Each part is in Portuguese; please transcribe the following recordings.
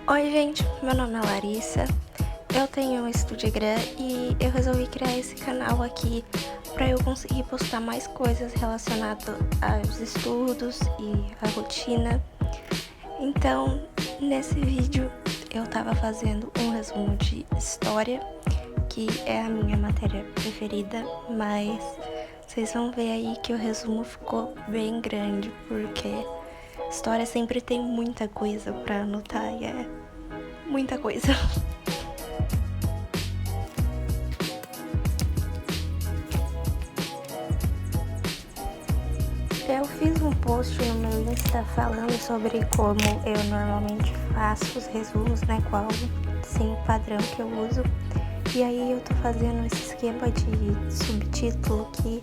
Oi gente, meu nome é Larissa, eu tenho um Instagram e eu resolvi criar esse canal aqui para eu conseguir postar mais coisas relacionadas aos estudos e à rotina. Então, nesse vídeo eu tava fazendo um resumo de história, que é a minha matéria preferida, mas vocês vão ver aí que o resumo ficou bem grande, porque história sempre tem muita coisa pra anotar e é muita coisa. Eu fiz um post no meu Insta falando sobre como eu normalmente faço os resumos, né, qual sim padrão que eu uso. E aí eu tô fazendo esse esquema de subtítulo que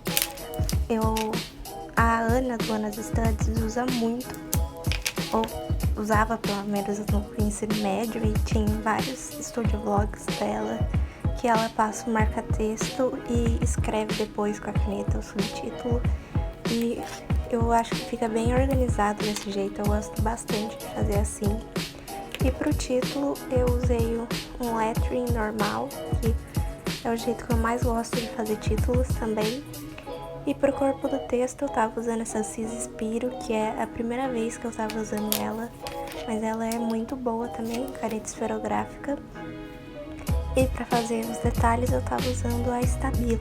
a Ana do Ana's Studies usa muito, ou usava pelo menos no ensino médio, e tinha vários studio vlogs dela que ela passa o marca-texto e escreve depois com a caneta o subtítulo. E eu acho que fica bem organizado desse jeito, eu gosto bastante de fazer assim. E pro título eu usei um lettering normal, que é o jeito que eu mais gosto de fazer títulos também. E pro corpo do texto eu tava usando essa Cis Spiro, que é a primeira vez que eu tava usando ela, mas ela é muito boa também, caneta esferográfica. E pra fazer os detalhes eu tava usando a Stabilo.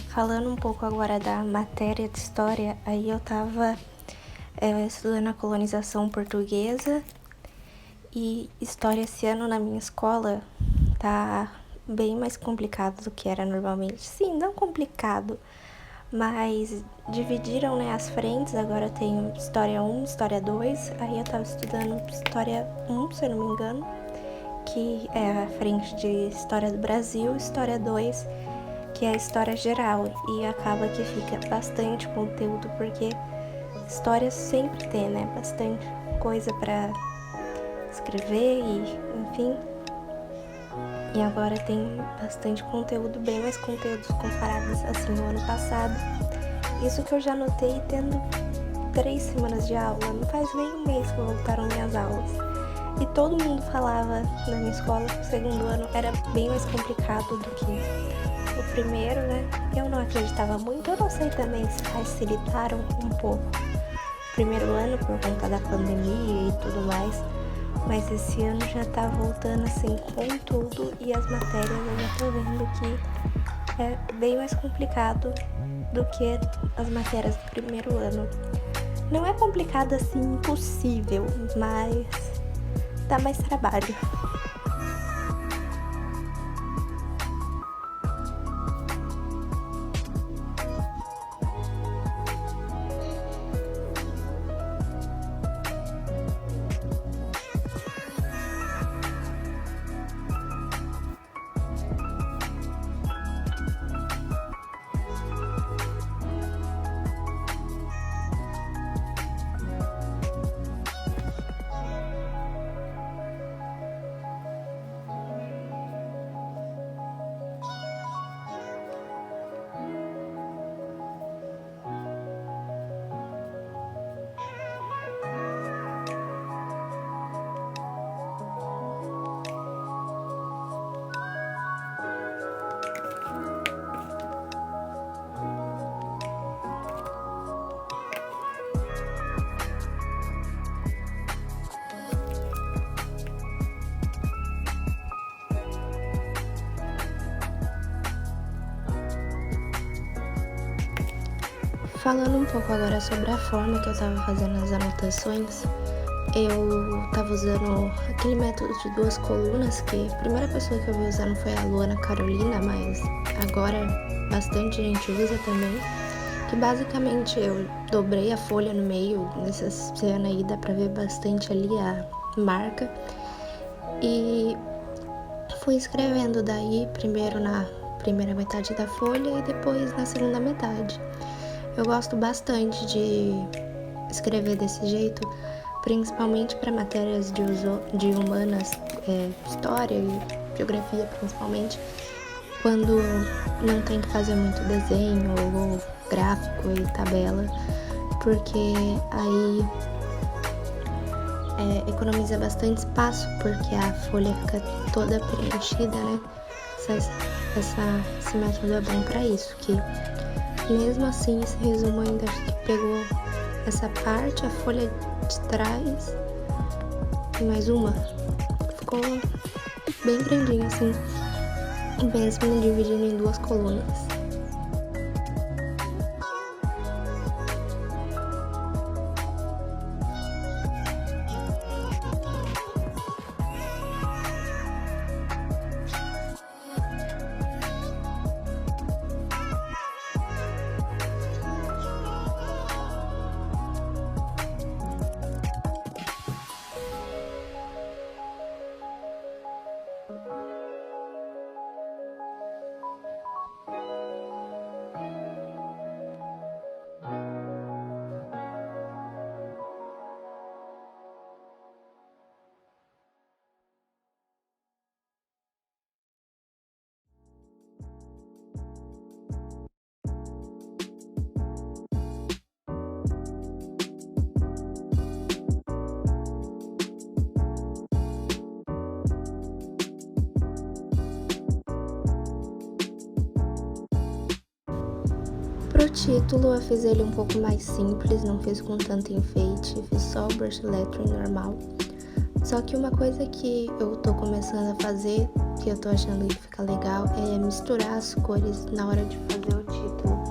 Falando um pouco agora da matéria de história, aí eu tava estudando a colonização portuguesa, e história esse ano na minha escola tá bem mais complicado do que era normalmente. Sim, não complicado, mas dividiram, né, as frentes. Agora tem história 1, história 2, aí eu tava estudando história 1, se eu não me engano, que é a frente de história do Brasil, história 2, que é a história geral, e acaba que fica bastante conteúdo, porque história sempre tem, né, bastante coisa pra escrever e enfim. E agora tem bastante conteúdo, bem mais conteúdos comparados assim no ano passado. Isso que eu já notei tendo 3 semanas de aula, não faz nem um mês que voltaram minhas aulas. E todo mundo falava na minha escola que o segundo ano era bem mais complicado do que o primeiro, né? Eu não acreditava muito, eu não sei também se facilitaram um pouco o primeiro ano por conta da pandemia e tudo mais, mas esse ano já tá voltando assim com tudo, e as matérias eu já tô vendo que é bem mais complicado do que as matérias do primeiro ano. Não é complicado assim, impossível, mas dá mais trabalho. Falando um pouco agora sobre a forma que eu estava fazendo as anotações, eu estava usando aquele método de 2 colunas, que a primeira pessoa que eu vi usando foi a Luana Carolina, mas agora bastante gente usa também, que basicamente eu dobrei a folha no meio, nessa cena aí dá pra ver bastante ali a marca, e fui escrevendo daí, primeiro na primeira metade da folha e depois na segunda metade. Eu gosto bastante de escrever desse jeito, principalmente para matérias de humanas, história e geografia principalmente, quando não tem que fazer muito desenho ou gráfico e tabela, porque aí economiza bastante espaço, porque a folha fica toda preenchida, né? Esse método é bom para isso, que mesmo assim esse resumo ainda acho que pegou essa parte, a folha de trás e mais uma, ficou bem grandinho assim, mesmo dividindo em 2 colunas. Pro título eu fiz ele um pouco mais simples, não fiz com tanto enfeite, fiz só o brush lettering normal. Só que uma coisa que eu tô começando a fazer, que eu tô achando que fica legal, é misturar as cores na hora de fazer o título.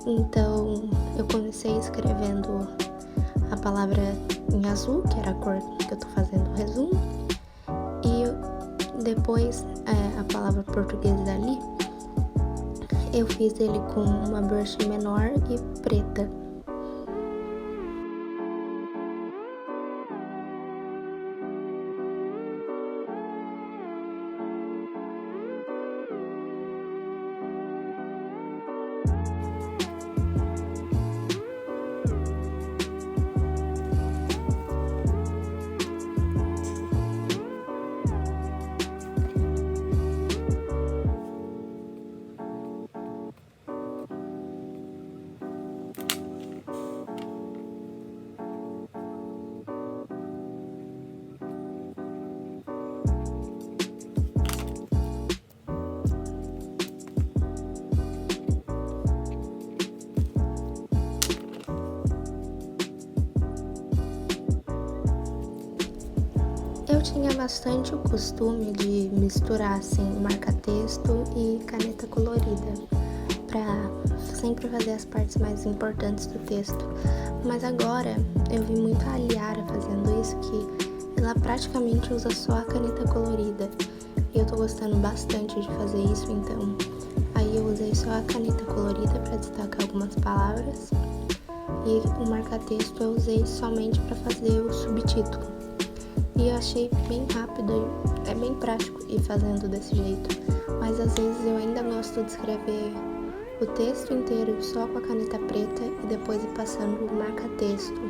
Então eu comecei escrevendo a palavra em azul, que era a cor que eu tô fazendo o resumo, e depois a palavra portuguesa ali, eu fiz ele com uma brush menor e preta. Eu tinha bastante o costume de misturar assim marca-texto e caneta colorida para sempre fazer as partes mais importantes do texto. Mas agora eu vi muito a Liara fazendo isso, que ela praticamente usa só a caneta colorida. E eu tô gostando bastante de fazer isso, então aí eu usei só a caneta colorida para destacar algumas palavras. E o marca-texto eu usei somente para fazer o subtítulo. E eu achei bem rápido, é bem prático ir fazendo desse jeito. Mas às vezes eu ainda gosto de escrever o texto inteiro só com a caneta preta e depois ir passando o marca-texto.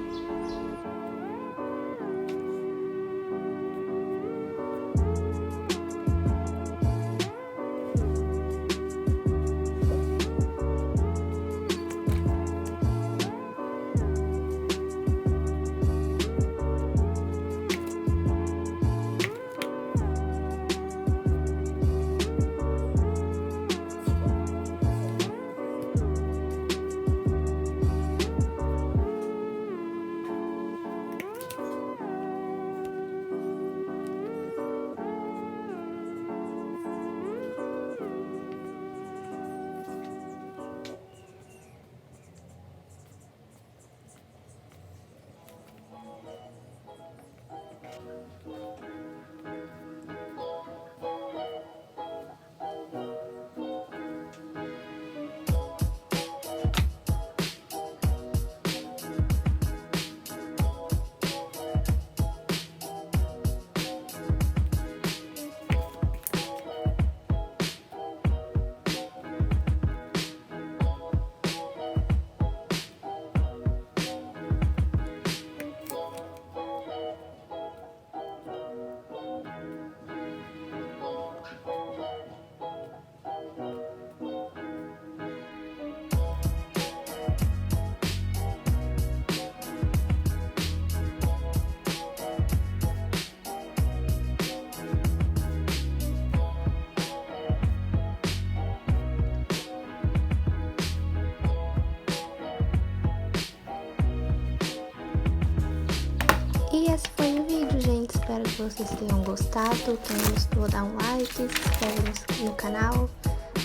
espero que vocês tenham gostado. Quem gostou, dá um like, se inscreve no canal,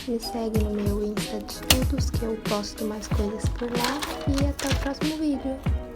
me segue no meu Insta de estudos, que eu posto mais coisas por lá. E até o próximo vídeo.